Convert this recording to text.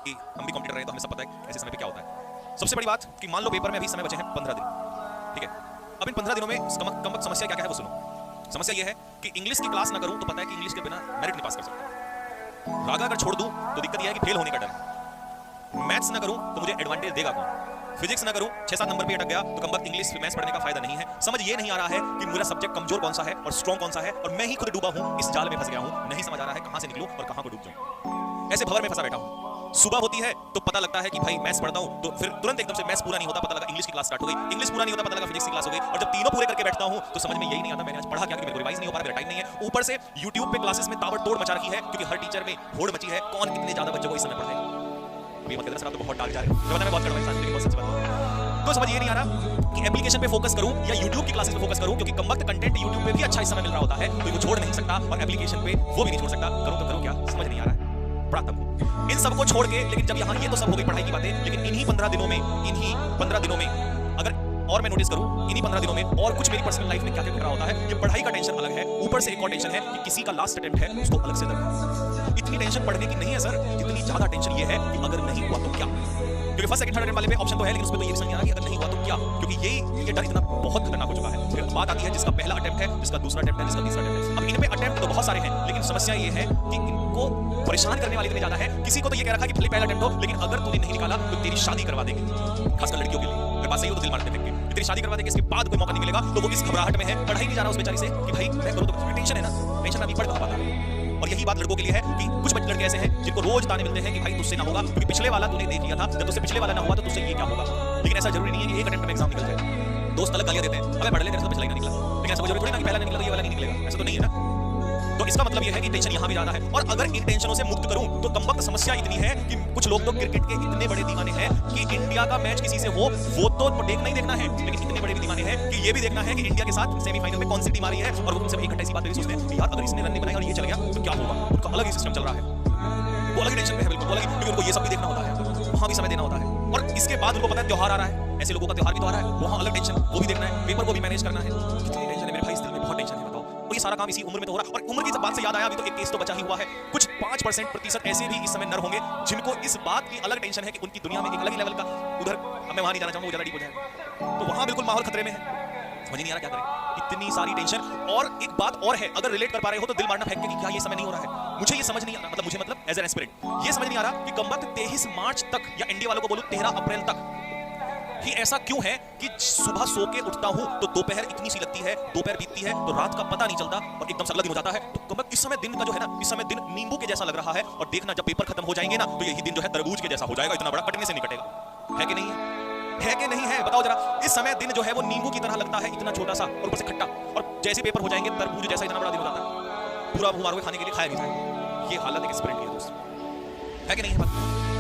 कि हम भी कॉम्पिटिटर रहे तो हमें सब पता है ऐसे समय पे क्या होता है। सबसे बड़ी बात कि मान लो पेपर में अभी समय बचे हैं 15 दिन, ठीक है। अब इन 15 दिनों में समस्या क्या है वो सुनो। समस्या ये है कि इंग्लिश की क्लास ना करूं तो पता है कि इंग्लिश के बिना मेरिट नहीं पास कर सकता। रागा अगर छोड़ दूं तो दिक्कत यह है कि फेल होने का डर। मैथ्स ना करूं तो मुझे एडवांटेज देगा कौन। फिजिक्स ना करूं 6-7 नंबर पे अटक गया तो कम वक्त इंग्लिश मैथ्स पढ़ने का फायदा नहीं है। समझ ये नहीं आ रहा है कि मेरा सब्जेक्ट कमजोर कौन सा है और स्ट्रॉन्ग कौन सा है, और मैं ही खुद डूबा हूं, इस जाल में फंस गया हूं। नहीं समझ आ रहा है कहां से निकलूं और कहां को डूब जाऊं। ऐसे भंवर में फंसा बैठा हूं। सुबह होती है तो पता लगता है कि भाई मैथ्स पढ़ता हूं, तो फिर तुरंत एकदम से मैथ्स पूरा नहीं होता, पता लगा इंग्लिश की क्लास स्टार्ट हो गई। इंग्लिश पूरा नहीं होता, पता लगा फिजिक्स की क्लास हो गई। और जब तीनों पूरे करके बैठता हूं तो समझ में यही नहीं आता मैंने आज पढ़ा क्या, क्योंकि मेरे को रिवाइज नहीं हो पा रहा, मेरा टाइम नहीं है। ऊपर से YouTube पे क्लासेस में ताबड़तोड़ मचा रखी है, क्योंकि हर टीचर में होड़ मची है कौन कितने ज्यादा बच्चों को इस समय पढ़ाए। अभी मत कहना सर आप तो बहुत डार्क जा रहे हो, मैं बहुत कड़वा इंसान, लेकिन बहुत सच बात है। तो समझ ये नहीं आ रहा कि एप्लीकेशन पे फोकस करूं या YouTube की क्लासेस पे फोकस करूं, क्योंकि कम वक्त कंटेंट YouTube पे भी अच्छा इस समय मिल रहा होता है, तो वो छोड़ नहीं सकता, और एप्लीकेशन पे वो भी नहीं छोड़ सकता। करूं तो करूं क्या, समझ नहीं आ रहा है। बड़ा तंग हूं इन सबको छोड़ के। लेकिन जब यहाँ ये तो सब हो गई पढ़ाई की बातें, लेकिन इन्हीं 15 दिनों में अगर और मैं नोटिस करूं, इन्हीं 15 दिनों में और कुछ मेरी पर्सनल लाइफ में क्या क्या घट रहा होता है। ये पढ़ाई का टेंशन अलग है, ऊपर से एक और टेंशन है कि किसी का लास्ट अटेम्प्ट है, उसको अलग से दर्द। इतनी टेंशन पढ़ने की नहीं है सर, जितनी ज्यादा टेंशन ये है कि अगर नहीं हुआ तो क्या। क्योंकि फर्स्ट सेकंड थर्ड अटेम्प्ट वाले पे ऑप्शन तो है, लेकिन उसमें तो ये भी समझ नहीं आ रहा कि अगर नहीं हुआ तो क्या, क्योंकि ये डर इतना बहुत खतरनाक हो चुका है। फिर बात आती है जिसका पहला अटेम्प्ट है, जिसका दूसरा अटेम्प्ट है, जिसका तीसरा अटेम्प्ट है। अब इन पे अटेम्प्ट तो बहुत सारे हैं, लेकिन समस्या ये है कि इनको परेशान करने वाले इतने ज्यादा है। किसी को तो ये कह रखा कि भले पहला अटेम्प्ट हो, लेकिन अगर तूने नहीं निकाला तो तेरी शादी करवा देंगे। खासकर लड़कियों के लिए मेरे पास सही हो तो दिल मारते फेंक के तेरी शादी करवा देंगे, इसके बाद कोई मौका नहीं मिलेगा। तो वो इस घबराहट में है, पढ़ाई नहीं जा रहा उस बेचारी से कि भाई मैं करूं तो टेंशन है ना, टेंशन अभी पढ़ कहां पाता है। और यही बात लड़कों के लिए है कि कुछ लड़के ऐसे हैं जिनको रोज ताने मिलते हैं कि भाई तुझसे ना होगा, क्योंकि पिछले वाला तूने देख लिया था, जब तुझसे पिछले वाला ना हुआ तो तुझसे ये क्या होगा। लेकिन ऐसा जरूरी नहीं है कि एक अटेम्प्ट में एग्जाम निकल जाए। दोस्त अलग गालियां देते हैं, अबे पढ़ ले तेरे से तो पिछला ही ना निकला, लेकिन ऐसा जरूरी थोड़ी ना कि पहला नहीं निकला तो ये वाला नहीं निकलेगा, ऐसा तो नहीं है ना। तो इसका मतलब यह है कि टेंशन यहाँ भी ज्यादा है। और अगर इन टेंशनों से मुक्त करूं तो कम वक्त समस्या इतनी है कि कुछ लोग तो क्रिकेट के इतने बड़े दीवाने हैं कि इंडिया का मैच किसी से हो वो तो देखना ही देखना है, लेकिन इतने बड़े भी दीवाने हैं कि ये भी देखना है कि इंडिया के साथ सेमीफाइनल में कौन सी टीम आ रही है। और वो उनसे एक घंटे ऐसी बात सोचते हैं कि यार अगर इसने रन नहीं बनाया और ये चल गया तो क्या होगा। उनका अलग ही सिस्टम चल रहा है, वो अलग टेंशन में है, बिल्कुल अलग, क्योंकि उनको ये सब भी देखना होता है, वहां भी समय देना होता है। और इसके बाद उनको पता है त्योहार आ रहा है, ऐसे लोगों का त्योहार भी तो आ रहा है, वहां अलग टेंशन, वो भी देखना है, पेपर को भी मैनेज करना है। कितनी टेंशन है मेरे भाई, इस दिल में बहुत टेंशन है, बताओ। और ये सारा काम इसी उम्र में तो हो रहा है। और उम्र की बात से याद आया, अभी तो एक केस तो बचा ही हुआ है। कुछ 5% ऐसे भी इस समय नर होंगे जिनको इस बात की अलग टेंशन है कि उनकी दुनिया में एक अलग ही लेवल का उधर, अब मैं वहां नहीं जाना चाहूंगा, वो ज्यादा डीप हो जाएगा, तो वहां बिल्कुल माहौल खतरे में है। समझ नहीं आ रहा क्या करें, इतनी सारी टेंशन। और एक बात और है, अगर रिलेट कर पा रहे हो तो दिल मारना फेंक के कि क्या ये समय नहीं हो रहा है। मुझे ये समझ नहीं आ रहा, मतलब एज एन एस्पिरेंट ये समझ नहीं आ रहा कि कम वक्त 23 मार्च तक, या इंडिया वालों को बोलूं 13 अप्रैल तक ही ऐसा क्यों है कि सुबह सो के उठता हूं तो दोपहर इतनी सी लगती है, दोपहर बीतती है तो रात का पता नहीं चलता और एकदम से अगला दिन हो जाता है। तो कम वक्त इस समय दिन का जो है ना, इस समय दिन नींबू के जैसा लग रहा है। और देखना जब पेपर खत्म हो जाएंगे ना तो यही दिन जो है तरबूज के जैसा हो जाएगा, इतना बड़ा कटने से नहीं कटेगा। है कि नहीं है कि नहीं है, बताओ जरा। इस समय दिन जो है वो नींबू की तरह लगता है, इतना छोटा सा और ऊपर से खट्टा। और जैसे पेपर हो जाएंगे तरबूज जैसा इतना बड़ा दिन हो जाता है, पूरा मारोगे खाने के लिए खाया नहीं जाएगा। ये हालत एक स्प्रिंट की है दोस्त, है कि नहीं है बात।